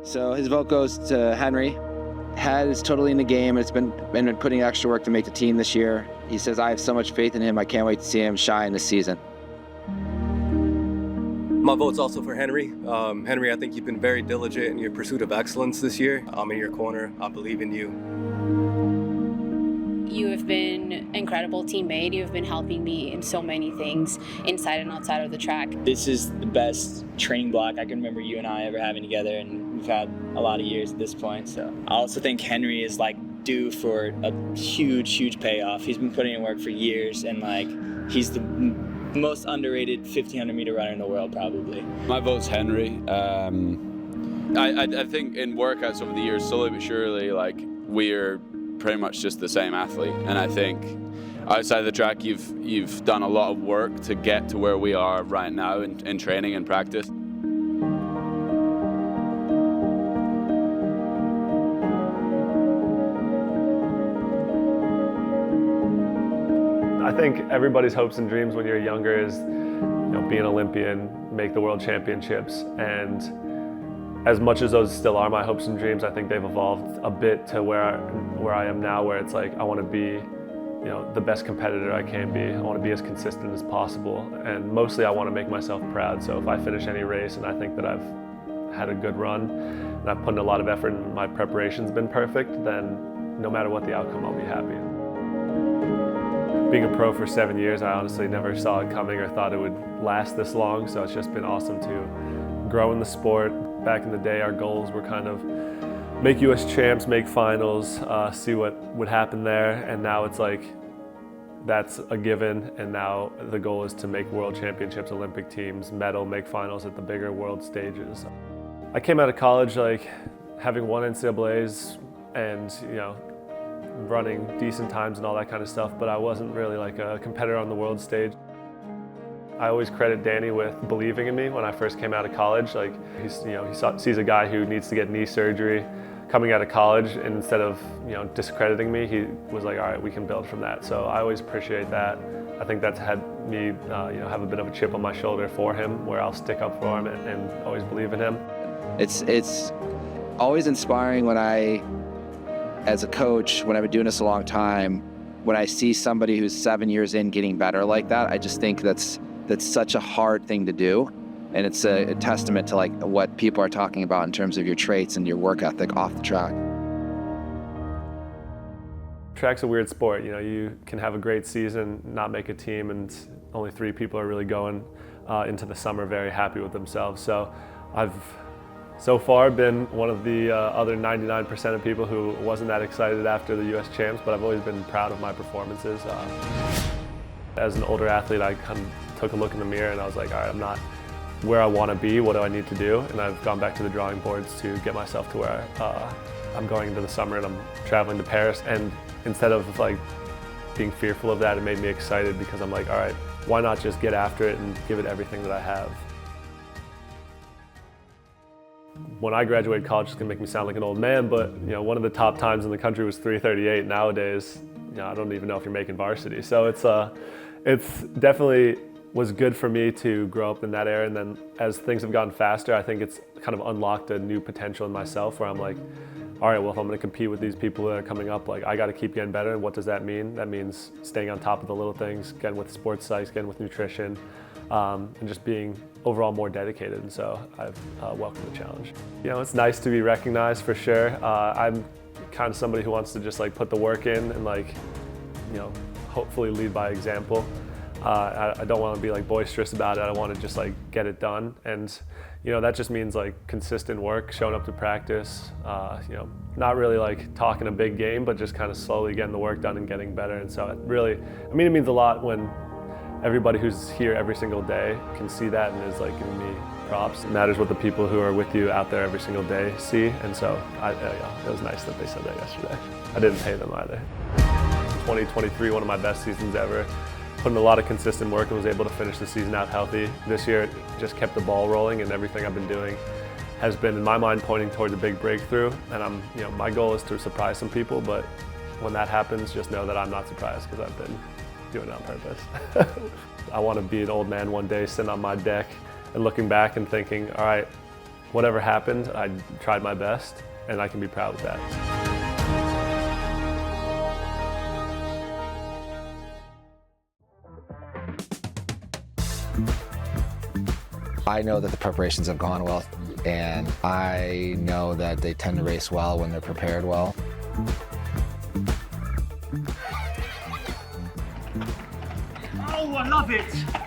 So his vote goes to Henry. Head is totally in the game. It's been putting extra work to make the team this year. He says, I have so much faith in him. I can't wait to see him shine this season. My vote's also for Henry. Henry, I think you've been very diligent in your pursuit of excellence this year. I'm in your corner. I believe in you. You have been an incredible teammate. You have been helping me in so many things, inside and outside of the track. This is the best training block I can remember you and I ever having together, and we've had a lot of years at this point. So I also think Henry is due for a huge payoff. He's been putting in work for years, and he's the most underrated 1500 meter runner in the world, probably. My vote's Henry. I think in workouts over the years, slowly but surely, we're pretty much just the same athlete. And I think outside of the track, you've done a lot of work to get to where we are right now in training and practice. I think everybody's hopes and dreams when you're younger is, be an Olympian, make the World Championships, and as much as those still are my hopes and dreams, I think they've evolved a bit to where I am now, where it's I want to be, the best competitor I can be. I want to be as consistent as possible, and mostly I want to make myself proud. So if I finish any race and I think that I've had a good run and I've put in a lot of effort and my preparation's been perfect, then no matter what the outcome, I'll be happy. Being a pro for 7 years, I honestly never saw it coming or thought it would last this long, so it's just been awesome to grow in the sport. Back in the day, our goals were kind of make US champs, make finals, see what would happen there, and now it's that's a given, and now the goal is to make world championships, Olympic teams, medal, make finals at the bigger world stages. I came out of college having won NCAAs and running decent times and all that kind of stuff, but I wasn't really a competitor on the world stage. I always credit Danny with believing in me when I first came out of college. He sees a guy who needs to get knee surgery coming out of college, and instead of discrediting me, he was like, all right, we can build from that. So I always appreciate that. I think that's had me have a bit of a chip on my shoulder for him, where I'll stick up for him and always believe in him. It's always inspiring when as a coach, when I've been doing this a long time, when I see somebody who's 7 years in getting better like that, I just think that's such a hard thing to do. And it's a testament to what people are talking about in terms of your traits and your work ethic off the track. Track's a weird sport. You can have a great season, not make a team, and only 3 people are really going into the summer very happy with themselves. So I've so far been one of the other 99% of people who wasn't that excited after the US champs, but I've always been proud of my performances. As an older athlete, I kind of took a look in the mirror and I was like, all right, I'm not where I want to be, what do I need to do? And I've gone back to the drawing boards to get myself to where I'm going into the summer and I'm traveling to Paris. And instead of being fearful of that, it made me excited because I'm like, all right, why not just get after it and give it everything that I have? When I graduated college, it's gonna make me sound like an old man, but one of the top times in the country was 3:38. Nowadays, I don't even know if you're making varsity. So it's definitely was good for me to grow up in that era. And then as things have gotten faster, I think it's kind of unlocked a new potential in myself where I'm like, all right, well, if I'm gonna compete with these people that are coming up, I gotta keep getting better. And what does that mean? That means staying on top of the little things, getting with sports psychs, getting with nutrition, and just being overall more dedicated. And so I've welcomed the challenge. It's nice to be recognized for sure. I'm kind of somebody who wants to just put the work in and hopefully lead by example. I don't want to be boisterous about it. I want to just get it done. And that just means consistent work, showing up to practice, not really talking a big game, but just kind of slowly getting the work done and getting better. And so it means a lot when everybody who's here every single day can see that and is giving me props. It matters what the people who are with you out there every single day see. And so it was nice that they said that yesterday. I didn't pay them either. 2023, one of my best seasons ever. Put in a lot of consistent work and was able to finish the season out healthy. This year, it just kept the ball rolling, and everything I've been doing has been, in my mind, pointing towards a big breakthrough. And my goal is to surprise some people, but when that happens, just know that I'm not surprised because I've been doing it on purpose. I want to be an old man one day, sitting on my deck and looking back and thinking, all right, whatever happened, I tried my best, and I can be proud of that. I know that the preparations have gone well, and I know that they tend to race well when they're prepared well. Oh, I love it!